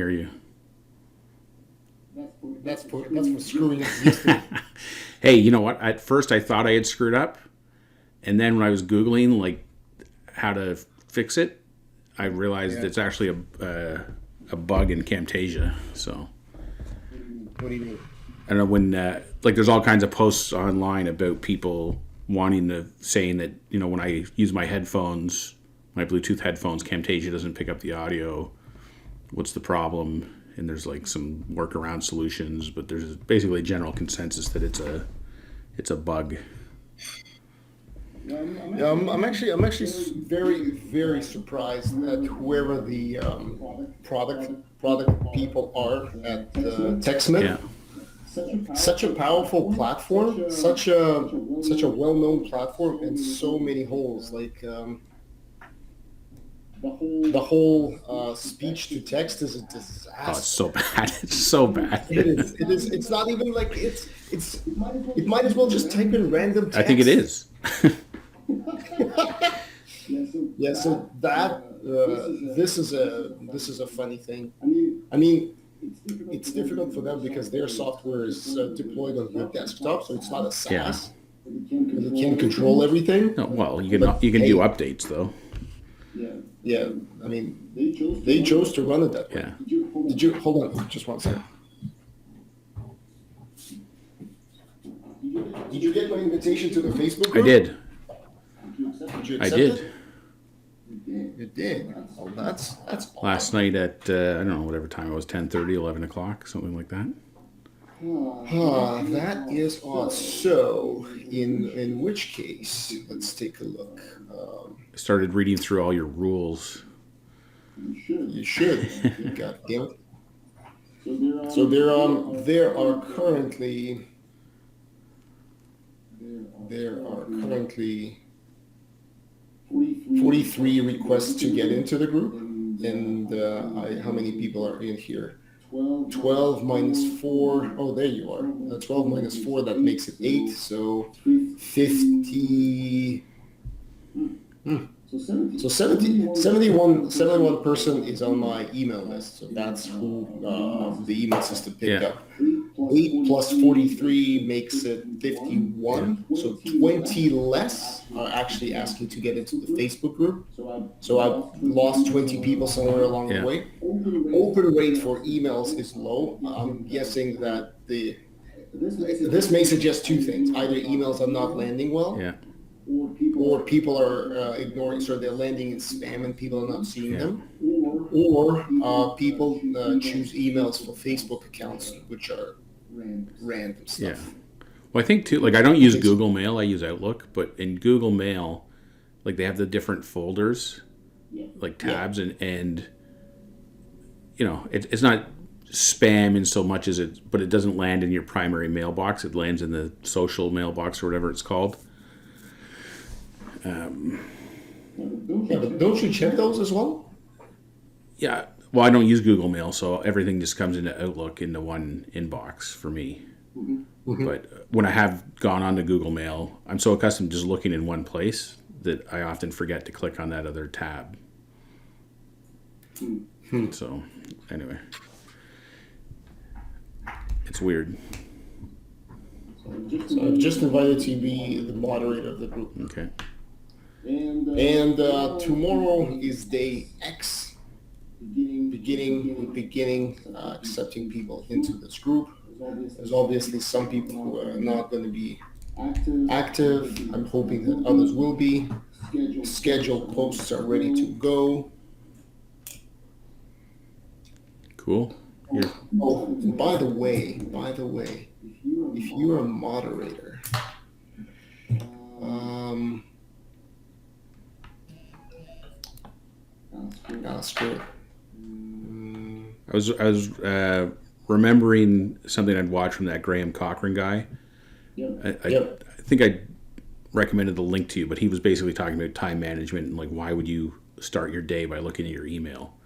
hear you. That's for screwing up yesterday. Hey, you know what? At first I thought I had screwed up. And then when I was Googling, like, how to fix it, I realized it's actually a bug in Camtasia. So, What do you mean? I don't know when, like, there's all kinds of posts online about people saying that, you know, when I use my headphones, my Bluetooth headphones, Camtasia doesn't pick up the audio. What's the problem? And there's like some workaround solutions, but there's basically a general consensus that it's a bug. Yeah, I'm actually very, very surprised at whoever the product people are at Techsmith. Yeah. Such a powerful platform, such a well-known platform, and so many holes. Like the whole speech to text is a disaster. Oh, it's so bad. It's so bad. It is. It's not even like it's. It might as well just type in random text. I think it is. Yeah. So that this is a funny thing. I mean, it's difficult for them because their software is deployed on your desktop, so it's not a SaaS. Yeah. You can't control everything. No, well, you can do updates though. Yeah, I mean, they chose to run it that way. Yeah. Did you hold on just one second? Did you get my invitation to the Facebook group? I did. Did you I accept did. it? You did. Oh, that's awesome. Last night at I don't know, whatever time it was, 10:30, 11 o'clock, something like that. That is odd. So, in which case, let's take a look. I started reading through all your rules. You should. God damn it. So there are currently 43 requests to get into the group, and how many people are in here? 12 minus 4. Oh, there you are. 12 minus 4, that makes it 8. So 50. So 71 person is on my email list. So that's who the email system picked up. 8 plus 43 makes it 51. So 20 less are actually asking to get into the Facebook group. So I've lost 20 people somewhere along the way. Open rate for emails is low. I'm guessing that this may suggest two things. Either emails are not landing well. Yeah. Or people are ignoring, so they're landing in spam and people are not seeing them. Or people choose emails for Facebook accounts, which are random stuff. Yeah. Well, I think too, like I don't use Google Mail, I use Outlook, but in Google Mail, like they have the different folders, like tabs, and you know, it's not spam in so much as but it doesn't land in your primary mailbox. It lands in the social mailbox or whatever it's called. But don't you check those as well? Yeah. Well, I don't use Google Mail, so everything just comes into Outlook into one inbox for me. Mm-hmm. But when I have gone on to Google Mail, I'm so accustomed to just looking in one place that I often forget to click on that other tab. So, anyway. It's weird. So I've just invited you to be the moderator of the group. Okay. And tomorrow is day X, beginning accepting people into this group. There's obviously some people who are not going to be active. I'm hoping that others will be. Scheduled posts are ready to go. Cool. Here. Oh, and by the way, if you're a moderator, screw it. I was remembering something I'd watched from that Graham Cochran guy. I think I recommended the link to you, but he was basically talking about time management and like why would you start your day by looking at your email?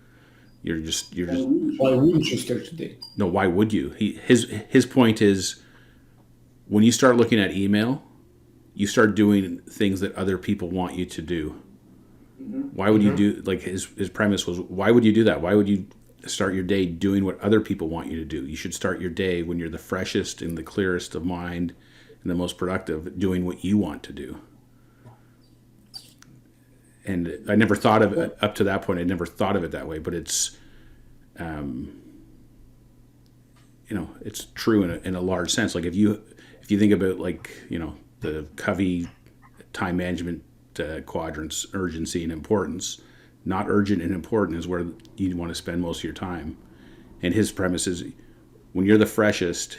You're just. Why wouldn't you start your day? No, why would you? His point is when you start looking at email, you start doing things that other people want you to do. Why would you do, like his premise was, why would you do that? Why would you start your day doing what other people want you to do. You should start your day when you're the freshest and the clearest of mind and the most productive, doing what you want to do. And I never thought of it up to that point. I never thought of it that way, but it's, it's true in a large sense. Like if you think about the Covey time management quadrants, urgency and importance, not urgent and important is where you want to spend most of your time. And his premise is when you're the freshest,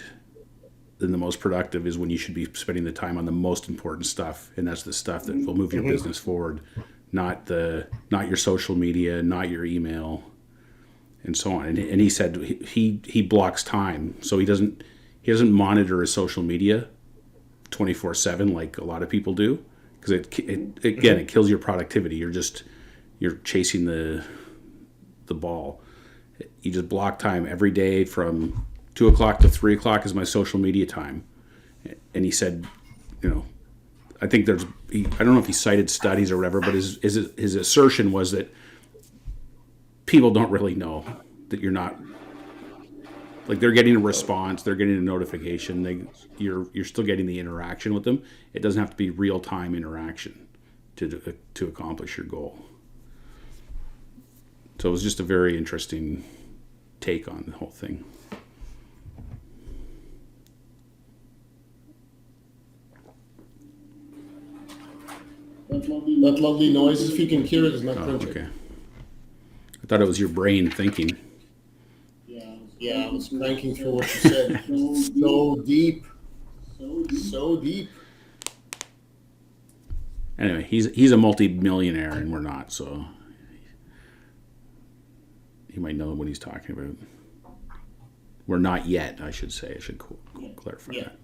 then the most productive is when you should be spending the time on the most important stuff. And that's the stuff that will move your business forward, not your social media, not your email, and so on. And he said he blocks time. So he doesn't monitor his social media 24/7 like a lot of people do. Because it kills your productivity. You're chasing the ball. You just block time every day from 2 o'clock to 3 o'clock is my social media time. And he said, I think I don't know if he cited studies or whatever, but his assertion was that people don't really know that you're not, like they're getting a response, they're getting a notification, you're still getting the interaction with them. It doesn't have to be real-time interaction to accomplish your goal. So it was just a very interesting take on the whole thing. That lovely noise, if you can hear it, is my printer. Okay. I thought it was your brain thinking. Yeah, I was cranking through what you said. So deep. So deep. Anyway, he's a multi-millionaire and we're not, so he might know what he's talking about. We're not yet, I should say. I should clarify that.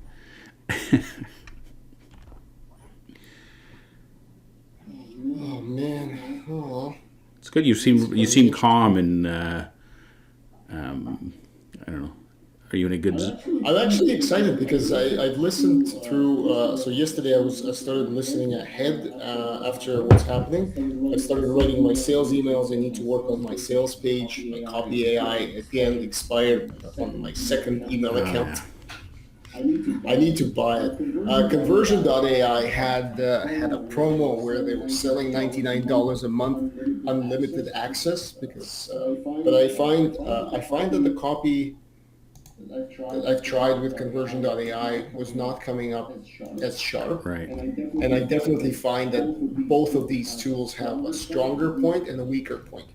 Oh man. Oh. It's good. You seem calm and I don't know. Are you in a good? I'm actually excited because I've listened through. So yesterday I started listening ahead after what's happening. I started writing my sales emails. I need to work on my sales page. My copy AI again expired on my second email account. I need to buy it. Conversion.ai had a promo where they were selling $99 a month, unlimited access. But I find that the copy that I've tried with Conversion.ai was not coming up as sharp. Right. And I definitely find that both of these tools have a stronger point and a weaker point.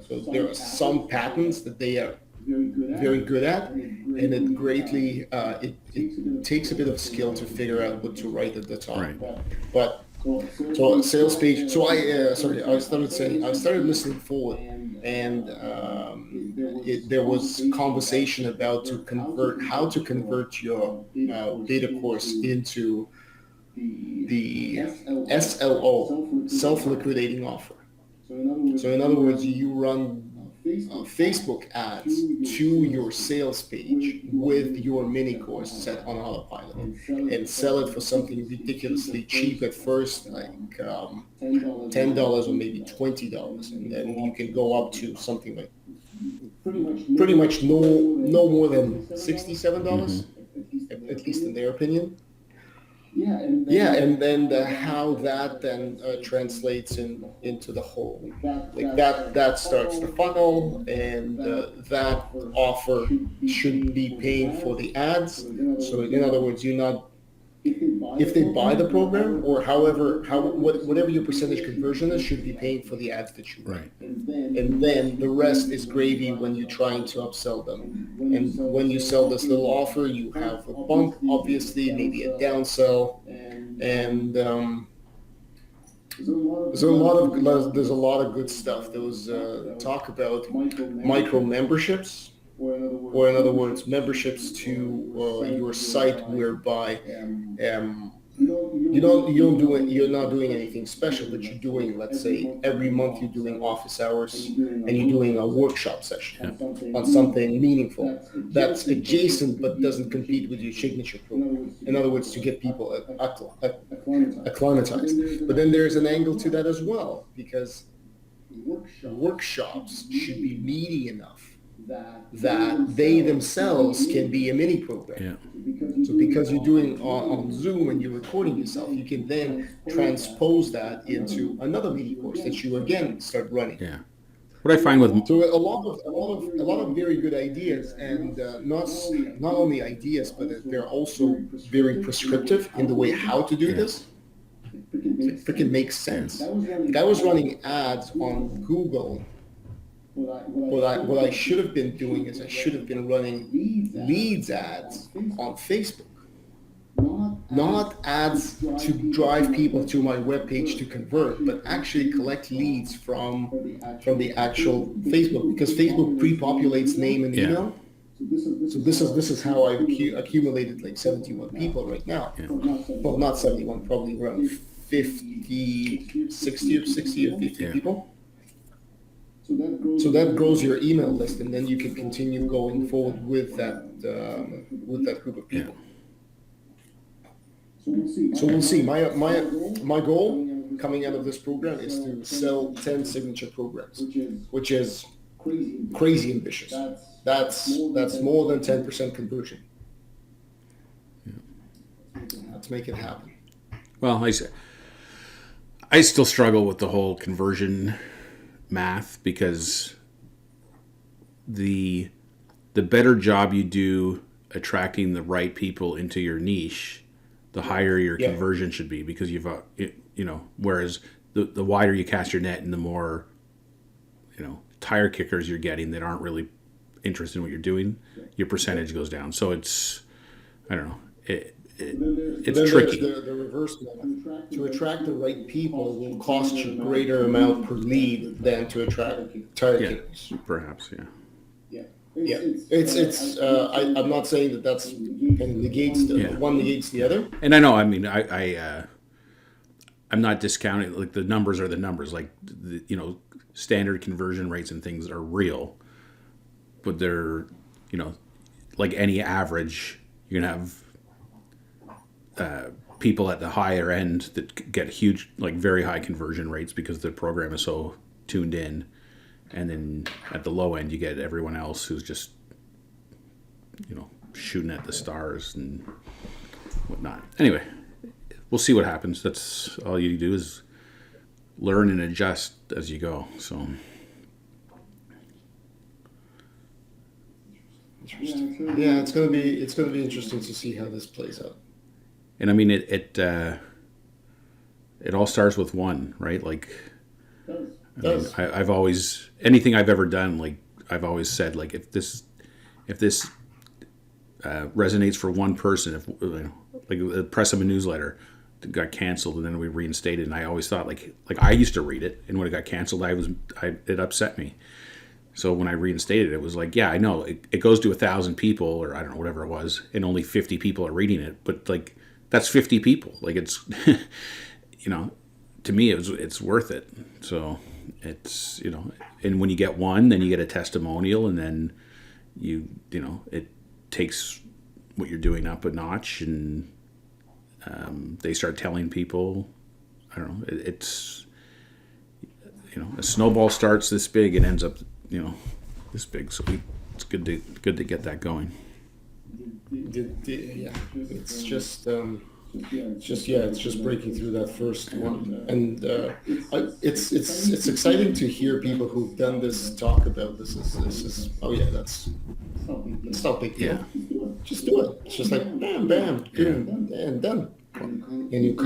So there are some patterns that they are very good at, and it greatly it takes a bit of skill to figure out what to write at the top. Right. But so sales page. So I started listening forward, and there was conversation about how to convert your beta course into the SLO, self-liquidating offer. So in other words, you run Facebook ads to your sales page with your mini course set on autopilot and sell it for something ridiculously cheap at first, like $10 or maybe $20, and then you can go up to something like pretty much no more than $67, at least in their opinion. And then how that then translates into the whole, like that starts the funnel, and that offer should be paying for the ads. So in other words, you're not, if they buy the program or whatever your percentage conversion is, should be paying for the ads that you run. Right. And then the rest is gravy when you're trying to upsell them. And when you sell this little offer, you have a bump, obviously, maybe a downsell, and there's a lot of good stuff. There was talk about micro memberships. Or in other words, memberships to your site, whereby you're not doing anything special, but you're doing, let's say, every month you're doing office hours and you're doing a workshop session on something meaningful that's adjacent but doesn't compete with your signature program. In other words, to get people acclimatized. But then there's an angle to that as well, because workshops should be meaty enough that they themselves can be a mini program. Yeah. So because you're doing on Zoom and you're recording yourself, you can then transpose that into another mini course that you again start running. Yeah. What I find with So a lot of very good ideas, and not only ideas, but they're also very prescriptive in the way how to do this. It freaking makes sense. Like I was running ads on Google. What I should have been doing is I should have been running leads ads on Facebook, not ads to drive people to my webpage to convert, but actually collect leads from the actual Facebook, because Facebook pre-populates name and email. So this is how I've accumulated like 71 people right now. Yeah. Well, not 71, probably around 50, 60 or 50 people. So that grows your email list, and then you can continue going forward with that group of people. So we'll see. My goal coming out of this program is to sell 10 signature programs, which is crazy ambitious. That's more than 10% conversion. Let's make it happen. Well, I still struggle with the whole conversion math, because the better job you do attracting the right people into your niche, the higher your conversion should be, because whereas the wider you cast your net and the more tire kickers you're getting that aren't really interested in what you're doing, your percentage goes down. So it's, I don't know, it's tricky. The reverse math. To attract the right people will cost you a greater amount per lead than to attract tire kickers. Perhaps, Yeah, I'm not saying that's kind of negates one negates the other. And I know, I mean, I'm not discounting, like the numbers are the numbers, like standard conversion rates and things are real, but they're like any average, you're gonna have people at the higher end that get huge, like very high conversion rates because the program is so tuned in. And then at the low end, you get everyone else who's just, shooting at the stars and whatnot. Anyway, we'll see what happens. That's all you do is learn and adjust as you go. So, yeah, it's gonna be interesting to see how this plays out. And I mean, it all starts with one, right? Like, I've always, anything I've ever done, like I've always said, like if this resonates for one person, if like the press of a newsletter got canceled and then we reinstated, and I always thought like I used to read it, and when it got canceled, it upset me. So when I reinstated it, was like, yeah, I know it goes to 1,000 people, or I don't know, whatever it was, and only 50 people are reading it, but like that's 50 people. Like it's to me it's worth it. So it's and when you get one, then you get a testimonial, and then it takes what you're doing up a notch, and they start telling people. I don't know, it's a snowball starts this big and ends up this big, so it's good to get that going. Yeah, it's just breaking through that first one, and it's exciting to hear people who've done this talk about this. This is that's not a big deal. Yeah. Just do it. It's just like bam, boom, and done. And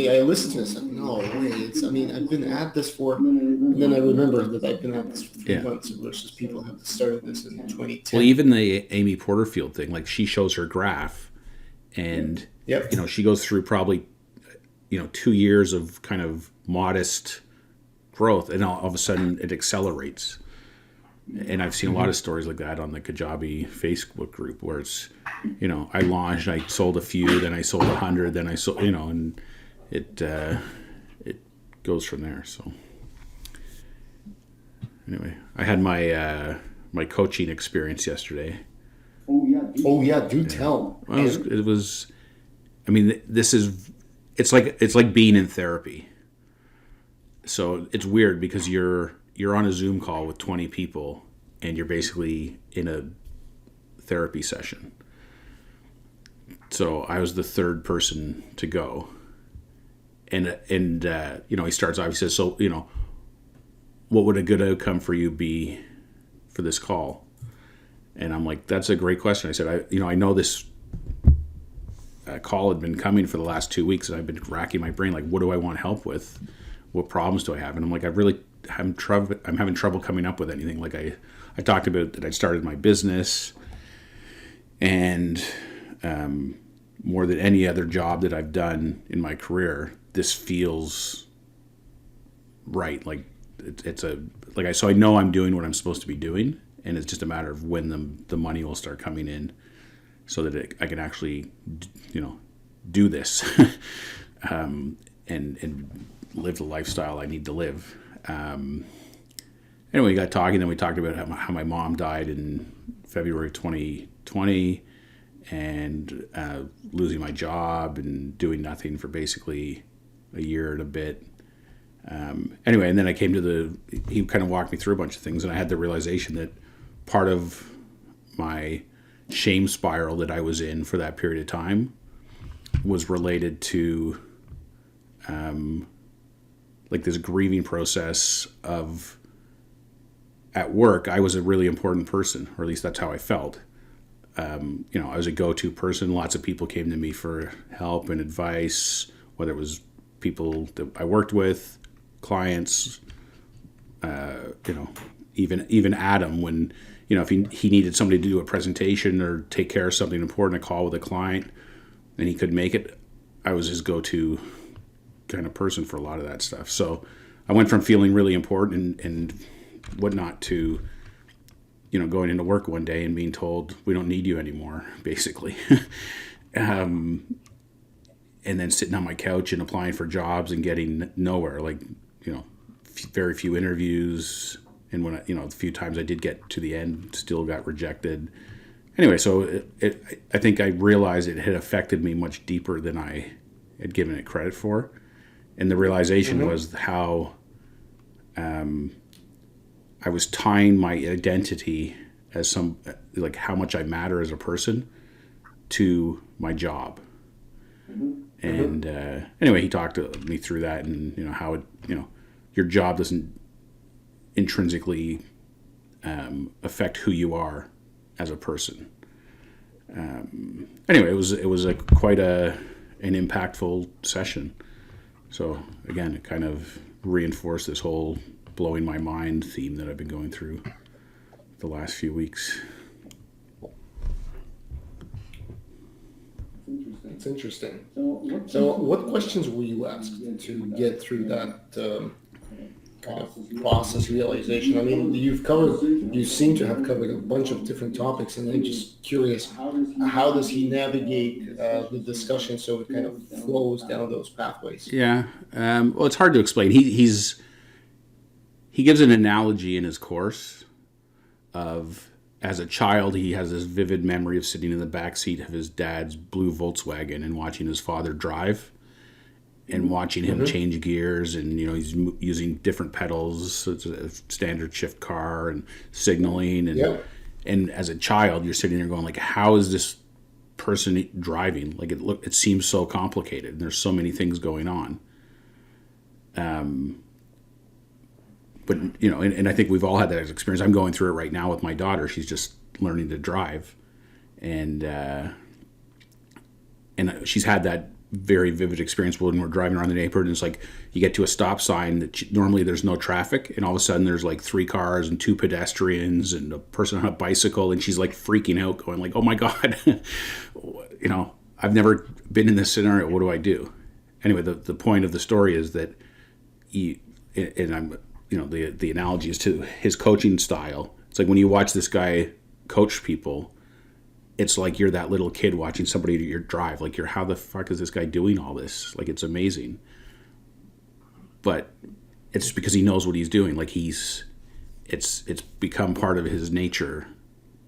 I listen to this like, no way. I've been at this for, and then I remember that I've been at this for 3 months versus people have started this in 2010. Well, even the Amy Porterfield thing, like she shows her graph, and she goes through probably 2 years of kind of modest growth, and all of a sudden it accelerates. And I've seen a lot of stories like that on the Kajabi Facebook group, where it's, I launched, I sold a few, then I sold 100, then I sold, and it goes from there. So anyway, I had my coaching experience yesterday. Oh yeah, do tell. Well, it was. I mean, it's like being in therapy. So it's weird because you're on a Zoom call with 20 people and you're basically in a therapy session. So I was the third person to go. And he starts off, he says, so, what would a good outcome for you be for this call? And I'm like, that's a great question. I said, I know this call had been coming for the last 2 weeks, and I've been racking my brain, like, what do I want help with? What problems do I have? And I'm like, I'm having trouble coming up with anything. Like I talked about that I started my business, and more than any other job that I've done in my career, this feels right. Like so I know I'm doing what I'm supposed to be doing, and it's just a matter of when the money will start coming in, so that I can actually, do this, and live the lifestyle I need to live. Anyway, we got talking, then we talked about how my mom died in February of 2020, and losing my job and doing nothing for basically a year and a bit. Anyway, and then I came to he kind of walked me through a bunch of things, and I had the realization that part of my shame spiral that I was in for that period of time was related to this grieving process of, at work, I was a really important person, or at least that's how I felt. I was a go-to person. Lots of people came to me for help and advice, whether it was people that I worked with, clients, even Adam, when, if he needed somebody to do a presentation or take care of something important, a call with a client, and he couldn't make it, I was his go-to kind of person for a lot of that stuff. So I went from feeling really important and whatnot to, going into work one day and being told, we don't need you anymore, basically. And then sitting on my couch and applying for jobs and getting nowhere, very few interviews. And when the few times I did get to the end, still got rejected. Anyway, so I think I realized it had affected me much deeper than I had given it credit for. And the realization was how I was tying my identity as how much I matter as a person to my job. And anyway, he talked to me through that, and how your job doesn't intrinsically affect who you are as a person. Anyway, it was quite an impactful session. So again, it kind of reinforced this whole blowing my mind theme that I've been going through the last few weeks. It's interesting. So what questions were you asked to get through that kind of process realization? I mean, you seem to have covered a bunch of different topics, and I'm just curious, how does he navigate the discussion so it kind of flows down those pathways? Yeah. Well, it's hard to explain. He gives an analogy in his course of, as a child, he has this vivid memory of sitting in the back seat of his dad's blue Volkswagen and watching his father drive, and watching him change gears, and he's using different pedals. It's a standard shift car and signaling, and as a child, you're sitting there going, like, how is this person driving? Like, it seems so complicated, and there's so many things going on. But and I think we've all had that experience. I'm going through it right now with my daughter. She's just learning to drive, and she's had that very vivid experience when we're driving around the neighborhood, and it's like you get to a stop sign that normally there's no traffic, and all of a sudden there's like 3 cars and 2 pedestrians and a person on a bicycle, and she's like freaking out, going like, oh my God, I've never been in this scenario. What do I do? Anyway, the point of the story is that the analogy is to his coaching style. It's like when you watch this guy coach people, it's like you're that little kid watching somebody do your drive. Like, how the fuck is this guy doing all this? Like, it's amazing. But it's because he knows what he's doing. Like, it's become part of his nature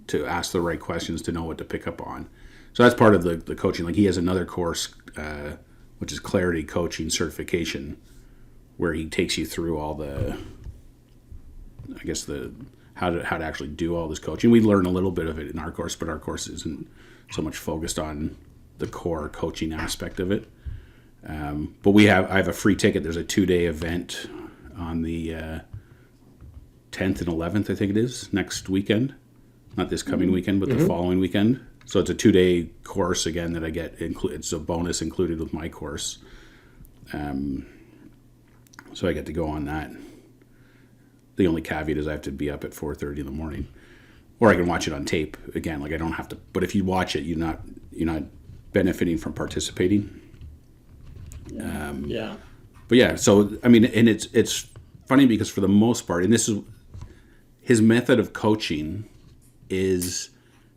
to ask the right questions, to know what to pick up on. So that's part of the coaching. Like, he has another course, which is Clarity Coaching Certification, where he takes you through all the, I guess the how to actually do all this coaching. We learn a little bit of it in our course, but our course isn't so much focused on the core coaching aspect of it. But I have a free ticket. There's a 2-day event on the 10th and 11th, I think it is, next weekend. Not this coming weekend, but the following weekend. So it's a 2-day course again that I get. It's a bonus included with my course. So I get to go on that. The only caveat is I have to be up at 4:30 in the morning, or I can watch it on tape again. Like I don't have to. But if you watch it, you're not benefiting from participating. Yeah. But yeah, so I mean, and it's funny because for the most part, and this is his method of coaching is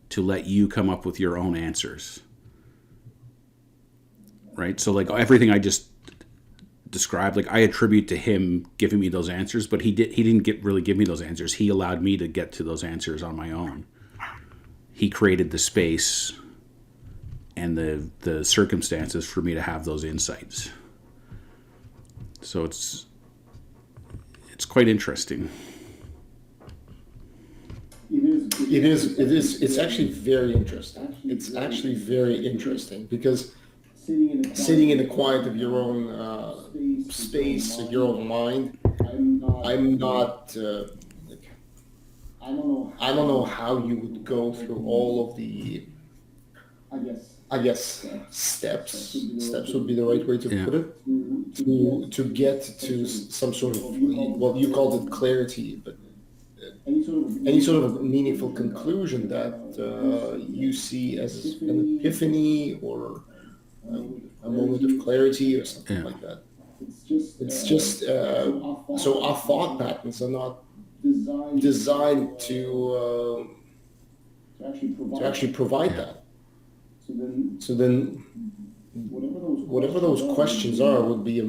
to let you come up with your own answers. Right? So like everything I just described, like I attribute to him giving me those answers, but he didn't really give me those answers. He allowed me to get to those answers on my own. He created the space and the circumstances for me to have those insights. So it's quite interesting. It is. It's actually very interesting. It's actually very interesting because sitting in the quiet of your own space, of your own mind, I'm not. I don't know how you would go through all of the. I guess steps would be the right way to put it. To get to some sort of, well, you called it clarity, but any sort of meaningful conclusion that you see as an epiphany or a moment of clarity or something like that. It's just so our thought patterns are not designed to actually provide that. So then, whatever those questions are, would be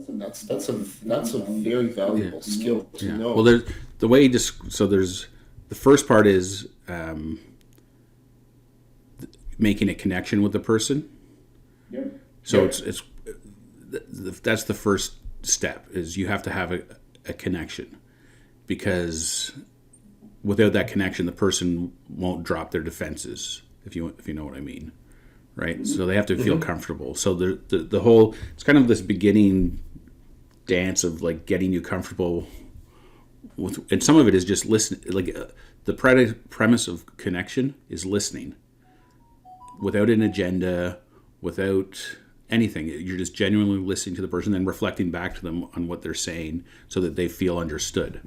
that's a very valuable skill to know. Well, there's the way there's the first part is making a connection with the person. Yep. So it's that's the first step, is you have to have a connection, because without that connection, the person won't drop their defenses. If you know what I mean, right? So they have to feel comfortable. So the whole, it's kind of this beginning dance of like getting you comfortable with, and some of it is just listening. Like the premise of connection is listening, without an agenda, without anything. You're just genuinely listening to the person, then reflecting back to them on what they're saying, so that they feel understood.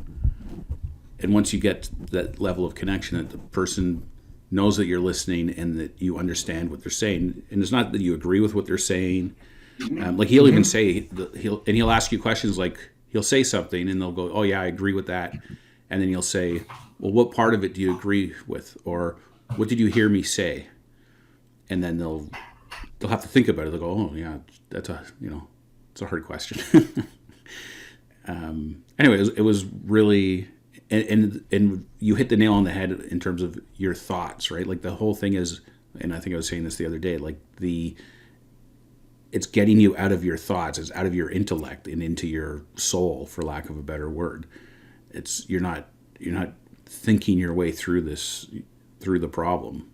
And once you get to that level of connection, that the person knows that you're listening and that you understand what they're saying, and it's not that you agree with what they're saying. Like he'll even say, he'll ask you questions, like he'll say something and they'll go, "Oh yeah, I agree with that," and then he'll say, "Well, what part of it do you agree with?" Or, "What did you hear me say?" And then they'll have to think about it. They'll go, "Oh yeah, that's it's a hard question." Anyway, it was really. And you hit the nail on the head in terms of your thoughts, right? Like the whole thing is, and I think I was saying this the other day, like it's getting you out of your thoughts, it's out of your intellect and into your soul, for lack of a better word. It's you're not thinking your way through the problem.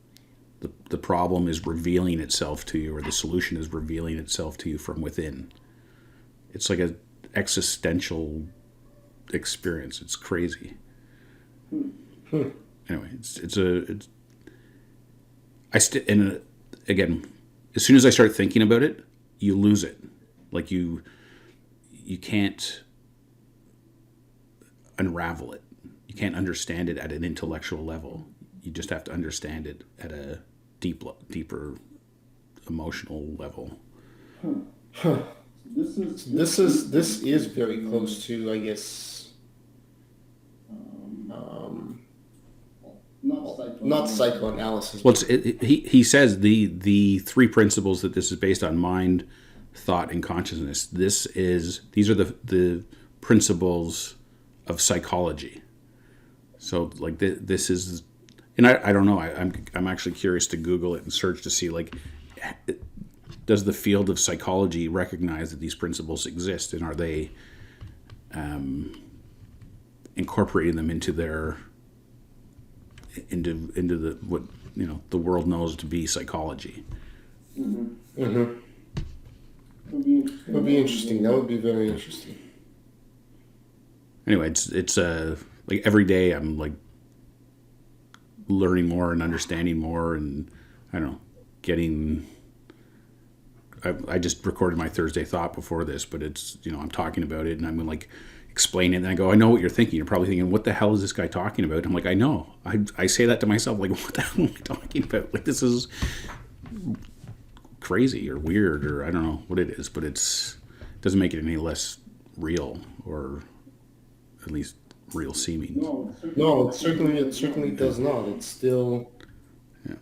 The problem is revealing itself to you, or the solution is revealing itself to you from within. It's like an existential experience. It's crazy. Anyway, and again, as soon as I start thinking about it, you lose it. Like you can't unravel it. You can't understand it at an intellectual level. You just have to understand it at a deeper emotional level. This is very close to, I guess, not psychoanalysis. Well, he says the three principles that this is based on: mind, thought, and consciousness. These are the principles of psychology. So like this is, and I don't know. I'm actually curious to Google it and search to see like does the field of psychology recognize that these principles exist, and are they incorporating them into the what the world knows to be psychology? It would be interesting. That would be very interesting. Anyway, it's like every day I'm like learning more and understanding more, and I don't know, getting. I just recorded my Thursday thought before this, but it's I'm talking about it and I'm like explain it, and I go, I know what you're thinking. You're probably thinking, what the hell is this guy talking about? I'm like, I know. I say that to myself, like, what the hell am I talking about? Like, this is crazy or weird, or I don't know what it is, but it doesn't make it any less real, or at least real seeming. No, it certainly does not. It's still. Yeah.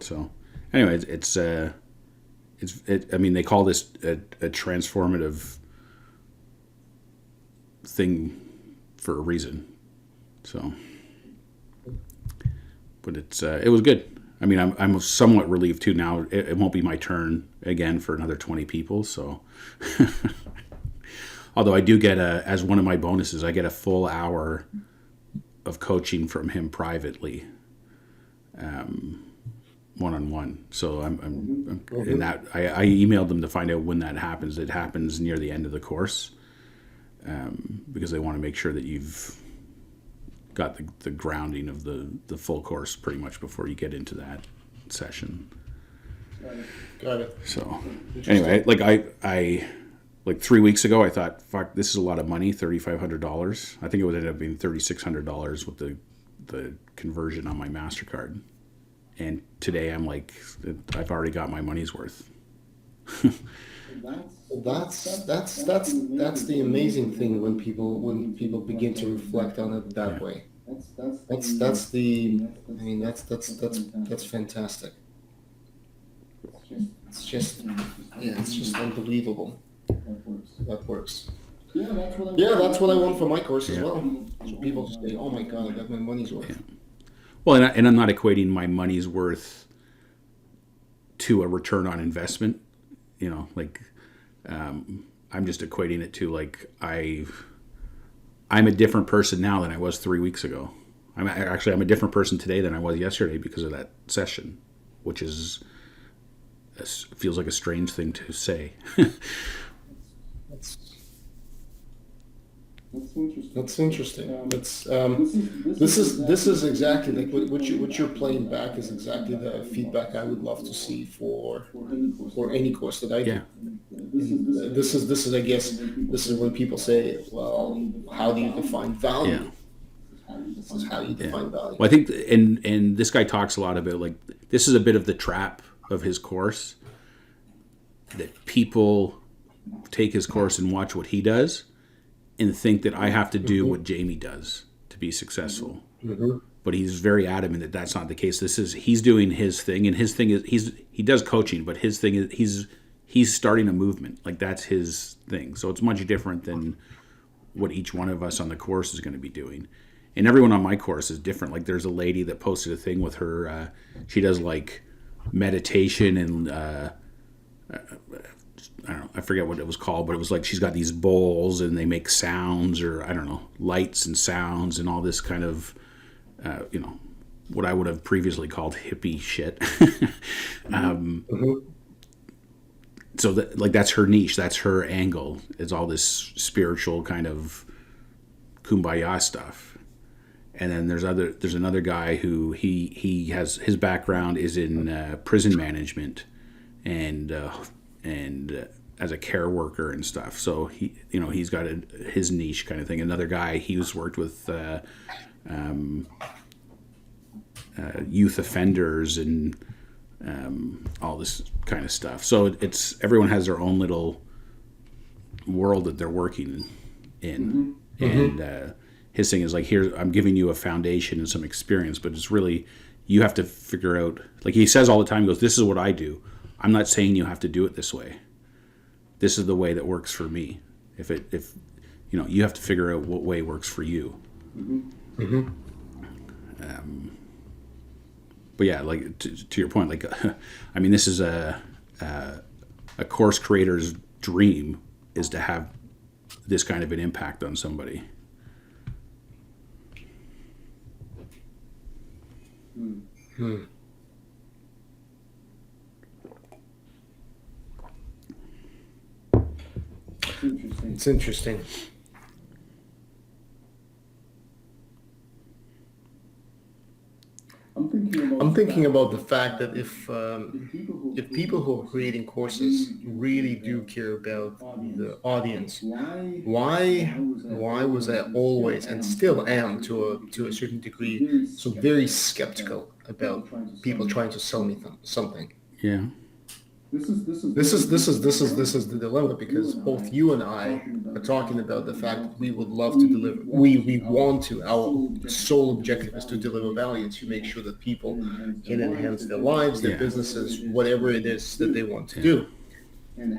So, anyway, I mean, they call this a transformative thing for a reason. So, but it was good. I mean, I'm somewhat relieved too now. It won't be my turn again for another 20 people. So, although I do get as one of my bonuses, I get a full hour of coaching from him privately, one-on-one. So I'm in that. I emailed them to find out when that happens. It happens near the end of the course, because they want to make sure that you've got the grounding of the full course pretty much before you get into that session. Got it. So anyway, like I like 3 weeks ago, I thought, fuck, this is a lot of money, $3,500. I think it would end up being $3,600 with the conversion on my MasterCard. And today I'm like, I've already got my money's worth. That's the amazing thing when people begin to reflect on it that way. That's fantastic. It's just unbelievable. That works. Yeah, that's what I want for my course as well. So people say, "Oh my God, I got my money's worth." Yeah. Well, and I'm not equating my money's worth to a return on investment. I'm just equating it to like I'm a different person now than I was 3 weeks ago. I'm a different person today than I was yesterday because of that session, which feels like a strange thing to say. That's interesting. This is exactly like what you're playing back is exactly the feedback I would love to see for any course that I do. Yeah. This is I guess this is when people say, well, how do you define value? Yeah. This is how you define value. Well, I think and this guy talks a lot about, like, this is a bit of the trap of his course, that people take his course and watch what he does and think that I have to do what Jamie does to be successful. Mm-hmm. But he's very adamant that that's not the case. He's doing his thing, and his thing is he does coaching, but his thing is he's starting a movement. Like, that's his thing. So it's much different than what each one of us on the course is going to be doing. And everyone on my course is different. Like, there's a lady that posted a thing with her. She does like meditation and I don't know, I forget what it was called, but it was like she's got these bowls and they make sounds, or I don't know, lights and sounds and all this kind of, what I would have previously called hippie shit. So that's her niche, that's her angle. It's all this spiritual kind of kumbaya stuff. And then there's another guy who he has, his background is in prison management and as a care worker and stuff. So he's got his niche kind of thing. Another guy, he's worked with youth offenders and all this kind of stuff. So it's everyone has their own little world that they're working in. Mm-hmm. And his thing is like, here, I'm giving you a foundation and some experience, but it's really, you have to figure out, like he says all the time, he goes, this is what I do. I'm not saying you have to do it this way. This is the way that works for me. If you have to figure out what way works for you. Mm-hmm. But yeah, like to your point, like, I mean, this is a a course creator's dream is to have this kind of an impact on somebody. It's interesting. I'm thinking about the fact that if people who are creating courses really do care about the audience, why was I always and still am to a certain degree so very skeptical about people trying to sell me something? Yeah. This is the dilemma, because both you and I are talking about the fact that we would love to deliver. We want to. Our sole objective is to deliver value, to make sure that people can enhance their lives, their businesses, whatever it is that they want to do. And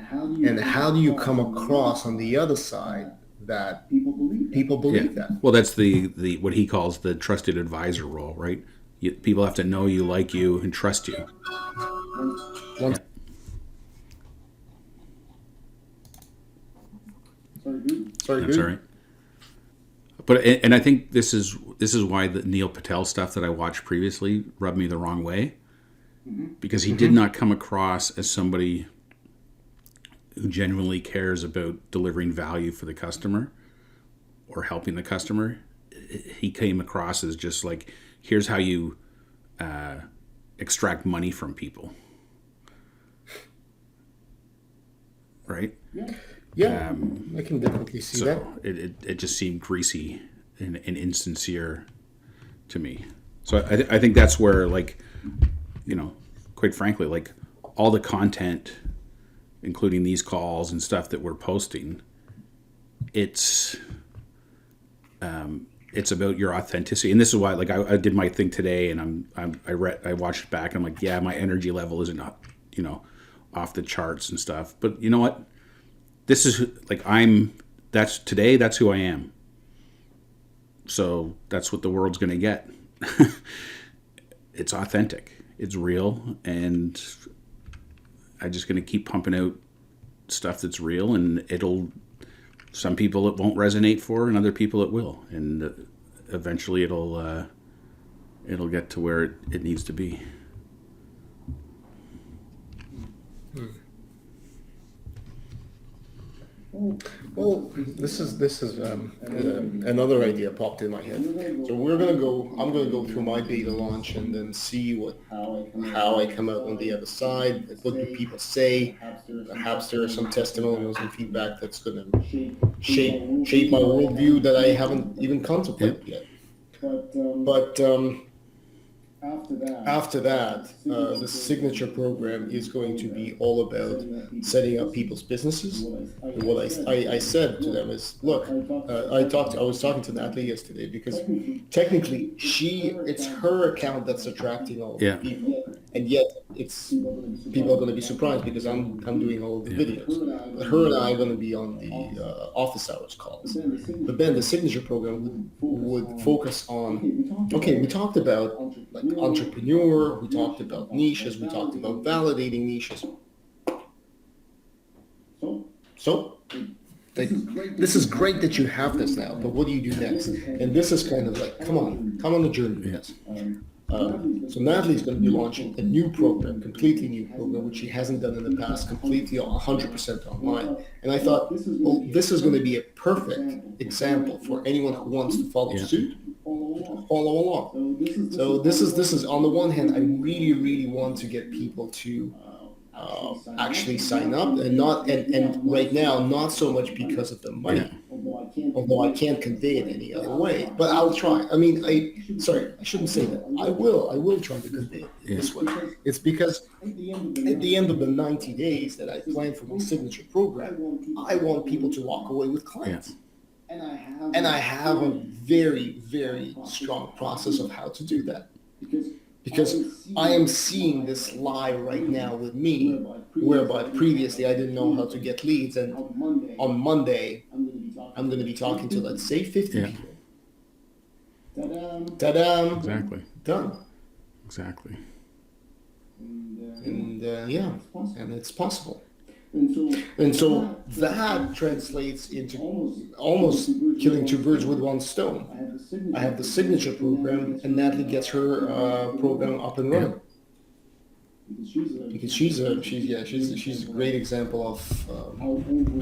how do you come across on the other side that people believe that? Well, that's the what he calls the trusted advisor role, right? People have to know you, like you, and trust you. Sorry, That's all right. But and I think this is why the Neil Patel stuff that I watched previously rubbed me the wrong way, because he did not come across as somebody who genuinely cares about delivering value for the customer or helping the customer. He came across as just like, here's how you extract money from people, right? Yeah, I can definitely see that. It just seemed greasy and insincere to me. So I think that's where, like, quite frankly, like, all the content, including these calls and stuff that we're posting, it's about your authenticity. And this is why, like, I did my thing today, and I watched it back, and I'm like, yeah, my energy level isn't off the charts and stuff. But you know what? This is like, that's who I am. So that's what the world's going to get. It's authentic. It's real. And I'm just going to keep pumping out stuff that's real, and some people it won't resonate for, and other people it will. And eventually it'll get to where it needs to be. Well, this is another idea popped in my head. So I'm gonna go through my beta launch and then see how I come out on the other side. What do people say? Perhaps there are some testimonials and feedback that's gonna shape my worldview that I haven't even contemplated yet. But after that, the signature program is going to be all about setting up people's businesses. And what I said to them is, look, I was talking to Natalie yesterday, because technically it's her account that's attracting all the people, and yet people are going to be surprised because I'm doing all of the videos. Her and I are going to be on the office hours calls. But then the signature program would focus on, okay, we talked about like entrepreneur, we talked about niches, we talked about validating niches. So this is great that you have this now, but what do you do next? And this is kind of like, come on the journey with us. So Natalie's going to be launching a new program, completely new program, which she hasn't done in the past, completely 100% online. And I thought, well, this is going to be a perfect example for anyone who wants to follow suit, follow along. So this is on the one hand, I really want to get people to actually sign up, and right now, not so much because of the money, although I can't convey it any other way, but I'll try. I mean, I shouldn't say that. I will try to convey it this way. It's because at the end of the 90 days that I plan for my signature program, I want people to walk away with clients. And I have a very, very strong process of how to do that. Because I am seeing this lie right now with me, whereby previously I didn't know how to get leads, and on Monday I'm going to be talking to, let's say, 50 people. Ta-da! Exactly. Done. Exactly. And and it's possible. And so that translates into almost killing two birds with one stone. I have the signature program, and Natalie gets her program up and running. Because she's a great example of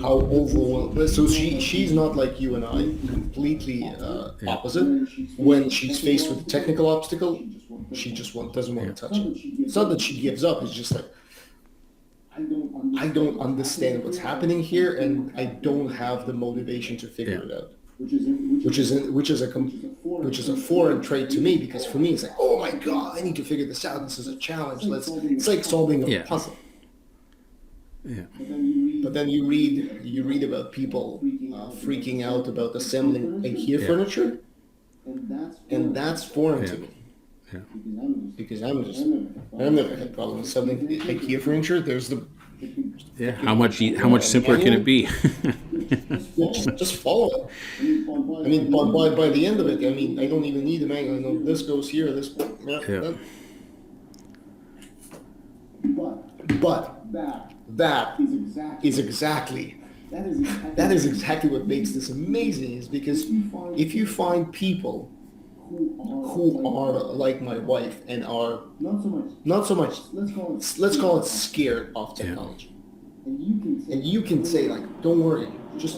how overwhelmed. So she's not like you and I, completely opposite. When she's faced with a technical obstacle, she just doesn't want to touch it. It's not that she gives up. It's just like, I don't understand what's happening here, and I don't have the motivation to figure it out. Which is a foreign trait to me, because for me it's like, oh my god, I need to figure this out. This is a challenge. It's like solving a puzzle. Yeah. But then you read about people freaking out about assembling IKEA furniture, and that's foreign to me. Yeah. Because I've never had problems assembling IKEA furniture. There's the how much simpler can it be? just follow it. I mean, by the end of it, I mean, I don't even need the manual. I know this goes here, this. But that is exactly what makes this amazing. Is because if you find people who are like my wife and are not so much let's call it scared of technology, and you can say, like, don't worry, just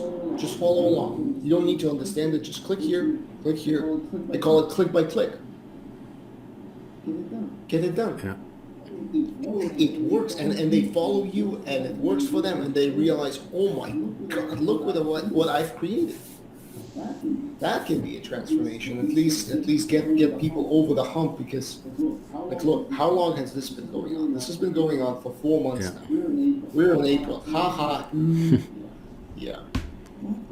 follow along. You don't need to understand it. Just click here. I call it click by click. Get it done. Yeah. It works, and they follow you, and it works for them, and they realize, oh my god, look what I've created. That can be a transformation. At least get people over the hump, because, like, look, how long has this been going on? This has been going on for 4 months now. We're in April. Ha. Yeah.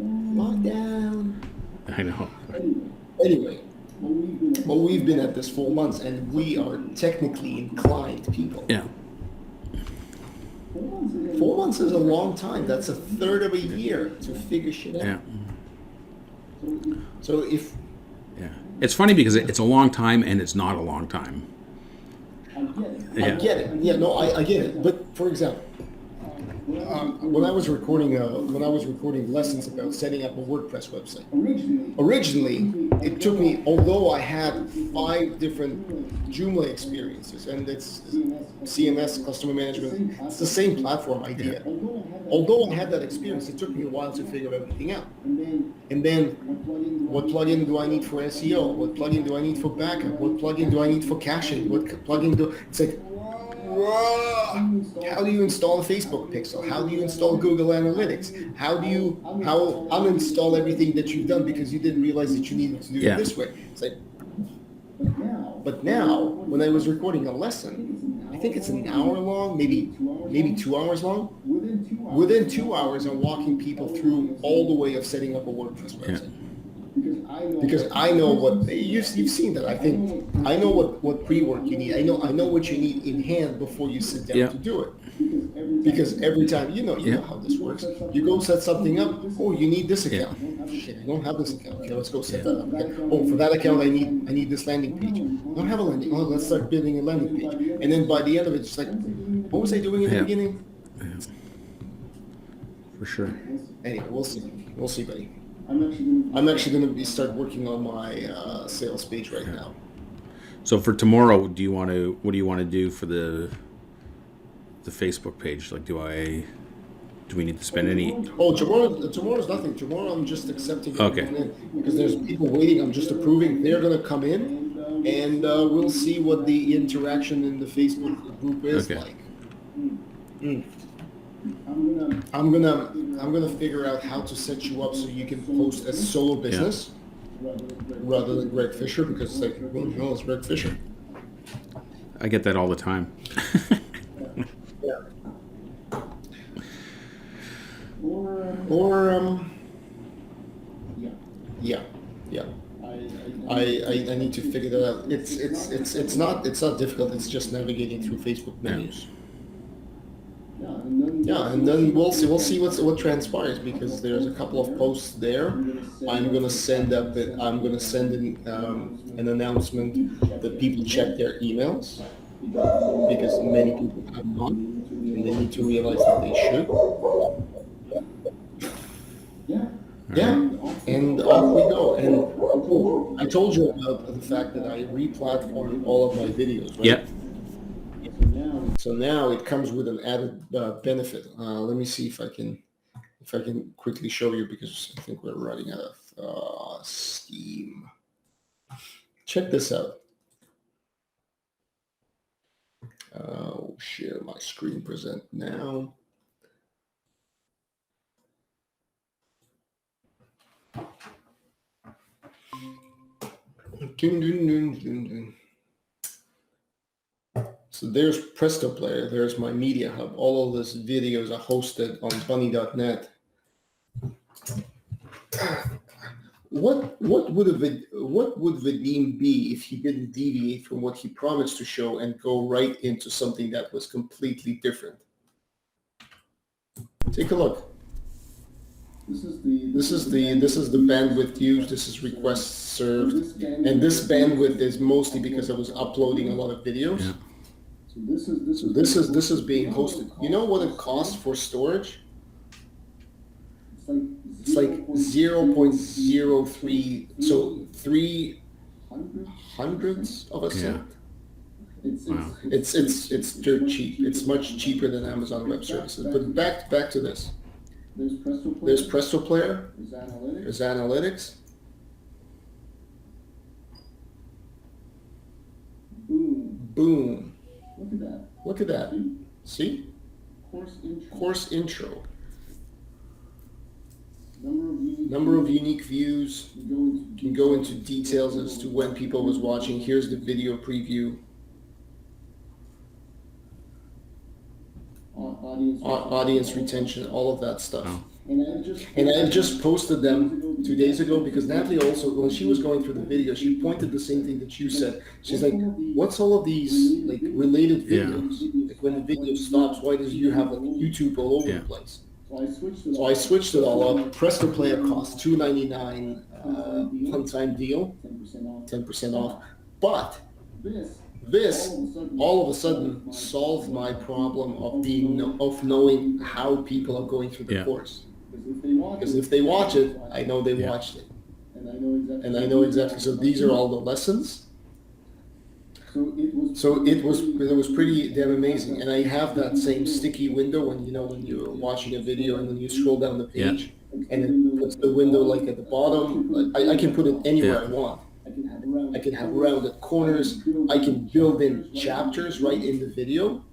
Lockdown. I know. Anyway, but we've been at this 4 months, and we are technically inclined people. Yeah. 4 months is a long time. That's a third of a year to figure shit out. Yeah. So it's funny because it's a long time and it's not a long time. I get it. Yeah, no, I get it. But for example, when I was recording lessons about setting up a WordPress website, originally it took me, although I had 5 different Joomla experiences, and it's CMS, customer management, it's the same platform idea. Although I had that experience, it took me a while to figure everything out. And then, what plugin do I need for SEO? What plugin do I need for backup? What plugin do I need for caching? It's like, how do you install a Facebook pixel? How do you install Google Analytics? How uninstall everything that you've done because you didn't realize that you needed to do it this way? It's like, but now, when I was recording a lesson, I think it's an hour long, maybe 2 hours long. Within 2 hours, I'm walking people through all the way of setting up a WordPress website. Because I know what you've seen that. I think I know what pre-work you need. I know what you need in hand before you sit down to do it. Because every time you know how this works. You go set something up. Oh, you need this account. Shit, I don't have this account. Okay, let's go set that up. Okay. Oh, for that account, I need this landing page. I don't have a landing. Oh, let's start building a landing page. And then by the end of it, it's like, what was I doing in the beginning? Yeah. For sure. Anyway, we'll see, buddy. I'm actually going to start working on my sales page right now. So for tomorrow, what do you want to do for the Facebook page? Like, do we need to spend any? Oh, tomorrow's nothing. Tomorrow I'm just accepting. Okay. Because there's people waiting. I'm just approving. They're going to come in, and we'll see what the interaction in the Facebook group is like. I'm gonna figure out how to set you up so you can post as solo business rather than Greg Fisher, because it's like, well, no, it's Greg Fisher. I get that all the time. I need to figure that out. It's not difficult. It's just navigating through Facebook menus. And then we'll see what transpires, because there's a couple of posts there. I'm gonna send an announcement that people check their emails, because many people have not, and they need to realize that they should. Yeah, and off we go. And I told you about the fact that I re-platformed all of my videos, right? Yep. So now it comes with an added benefit. Let me see if I can quickly show you, because I think we're running out of steam. Check this out. Share my screen, present now. Dun, dun, dun, dun, dun. So there's Presto Player, there's my Media Hub. All of these videos are hosted on bunny.net. What would Vadim be if he didn't deviate from what he promised to show and go right into something that was completely different? Take a look. This is the bandwidth used. This is requests served, and this bandwidth is mostly because I was uploading a lot of videos. Yeah. So this is being hosted. You know what it costs for storage? It's like 0.03, so 3/100ths of a cent. Wow. It's dirt cheap. It's much cheaper than Amazon Web Services. But back to this. There's Presto Player. There's Analytics. Boom. Look at that. See? Course intro. Number of unique views. You can go into details as to when people was watching. Here's the video preview. Audience retention, all of that stuff. Wow. And I just posted them 2 days ago, because Natalie also, when she was going through the video, she pointed the same thing that you said. She's like, what's all of these like related videos? Like when the video stops, why does you have like YouTube all over the place? So I switched it all up. Presto Player costs $2.99 one-time deal, 10% off. But this all of a sudden solved my problem of knowing how people are going through the course. Because if they watch it, I know they watched it, and I know exactly. So these are all the lessons. So it was pretty damn amazing, and I have that same sticky window when you're watching a video and then you scroll down the page, and it puts the window like at the bottom. I can put it anywhere I want. I can have rounded corners. I can build in chapters right in the video.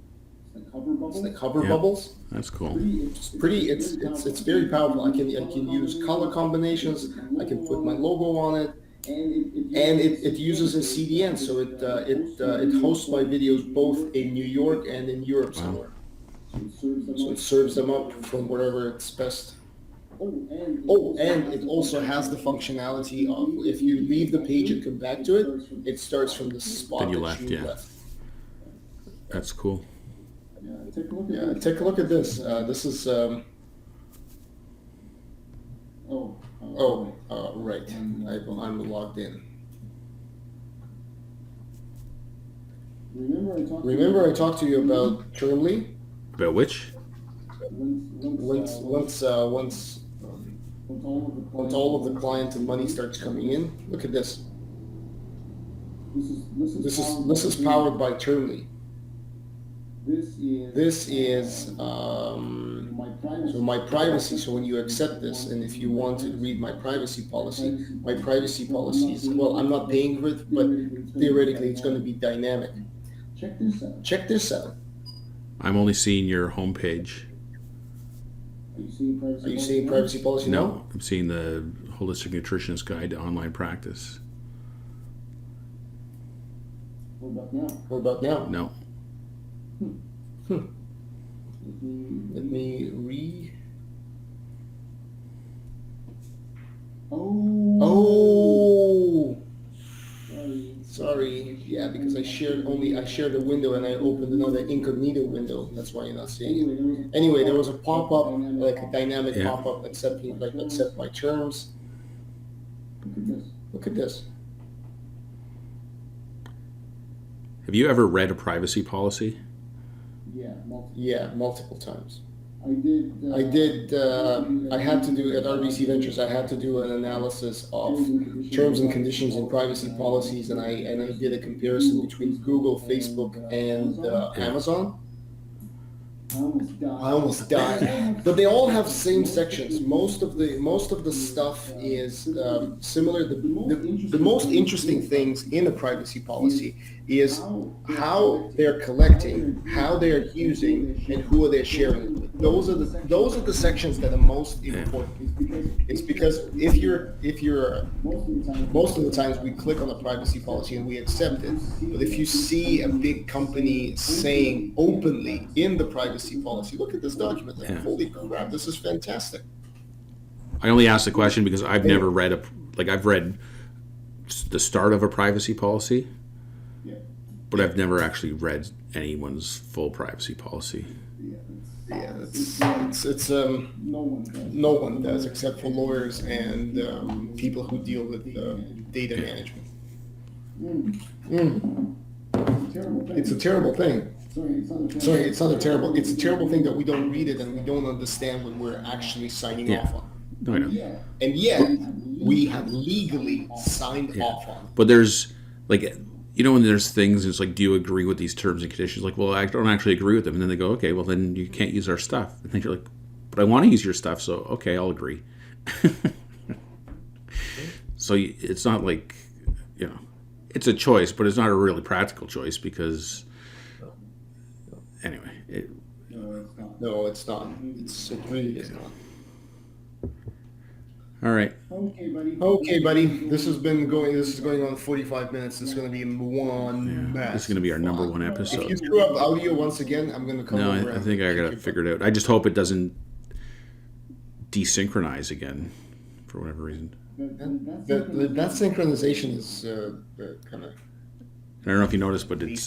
It's like hover bubbles. That's cool. It's pretty. It's very powerful. I can use color combinations. I can put my logo on it, and it uses a CDN, so it hosts my videos both in New York and in Europe somewhere. So it serves them up from wherever it's best. Oh, and it also has the functionality of if you leave the page and come back to it, it starts from the spot Then you that you left. That's cool. Yeah, take a look at this. This is right. I'm logged in. Remember I talked to you about Termly? About which? Once all of the client and money starts coming in, look at this. This is powered by Termly. This is so my privacy. So when you accept this, and if you want to read my privacy policy is, well, I'm not paying for it, but theoretically it's going to be dynamic. Check this out. I'm only seeing your homepage. Are you seeing privacy policy now? No, I'm seeing the Holistic Nutritionist Guide to Online Practice. What about now? No. Let me Oh. Sorry. Yeah, because I shared a window and I opened another incognito window. That's why you're not seeing it. Anyway, there was a pop-up, like a dynamic pop-up accept my terms. Look at this. Have you ever read a privacy policy? Yeah, multiple times. I did. I had to do at RBC Ventures. I had to do an analysis of terms and conditions in privacy policies, and I did a comparison between Google, Facebook, and Amazon. I almost died. But they all have the same sections. Most of the stuff is similar. The most interesting things in a privacy policy is how they're collecting, how they're using, and who they're sharing it with. Those are the sections that are most important. It's because if you're most of the times we click on a privacy policy and we accept it. But if you see a big company saying openly in the privacy policy, look at this document, like, holy crap, this is fantastic. I only asked the question because I've never read I've read the start of a privacy policy, but I've never actually read anyone's full privacy policy. Yeah, it's no one does except for lawyers and people who deal with data management. It's a terrible thing. Sorry, it's not a terrible. It's a terrible thing that we don't read it and we don't understand what we're actually signing off on. No, I know. And yet we have legally signed off on it. But there's when there's things, it's like, do you agree with these terms and conditions? Like, well, I don't actually agree with them. And then they go, okay, well, then you can't use our stuff. And then you're like, but I want to use your stuff, so okay, I'll agree. So it's not like, it's a choice, but it's not a really practical choice because, anyway. No, it's not. It really is not. All right. Okay, buddy. This is going on 45 minutes. It's going to be one mess. This is going to be our number one episode. If you screw up audio once again, I'm going to come over. No, I think I got it figured out. I just hope it doesn't desynchronize again for whatever reason. That synchronization is kind of... I don't know if you noticed, but it's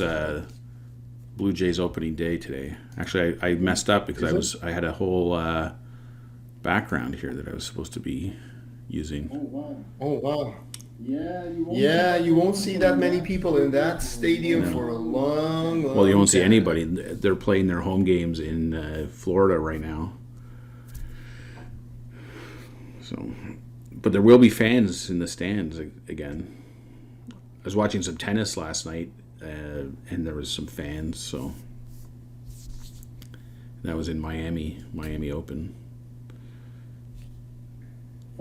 Blue Jays opening day today. Actually, I messed up because I had a whole background here that I was supposed to be using. Oh wow. Yeah, you won't see that many people in that stadium for a long Well, you won't see time. anybody. They're playing their home games in Florida right now. So, but there will be fans in the stands again. I was watching some tennis last night, and there was some fans. So that was in Miami Open.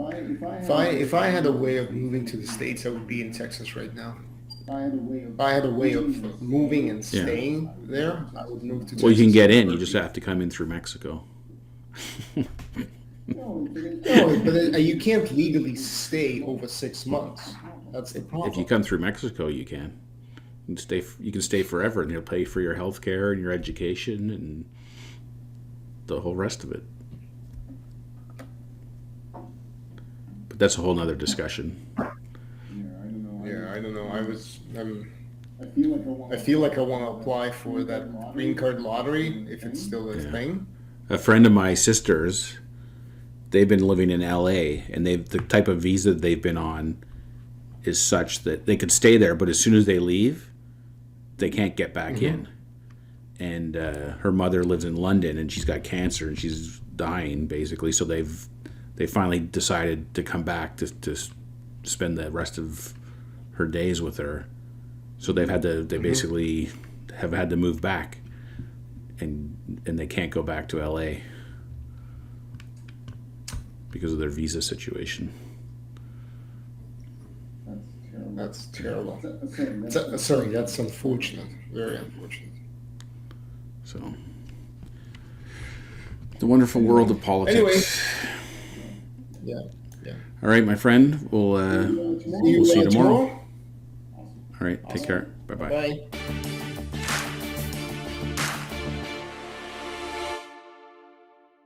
If I had a way of moving to the States, I would be in Texas right now. If I had a way of moving and staying there, I would move to Texas. Well, you can get in. You just have to come in through Mexico. No, but you can't legally stay over 6 months. That's the problem. If you come through Mexico, you can. You can stay forever, and they'll pay for your health care and your education and the whole rest of it. But that's a whole nother discussion. Yeah, I don't know. I feel like I want to apply for that green card lottery if it's still a thing. A friend of my sister's, they've been living in LA, and the type of visa they've been on is such that they could stay there, but as soon as they leave, they can't get back in. And her mother lives in London, and she's got cancer, and she's dying basically. So they finally decided to come back to spend the rest of her days with her. So they basically have had to move back, and they can't go back to LA because of their visa situation. That's terrible. Sorry, that's unfortunate. Very unfortunate. So, the wonderful world of politics. Anyway, yeah. All right, my friend. We'll see you tomorrow. All right, take care. Bye-bye. Bye.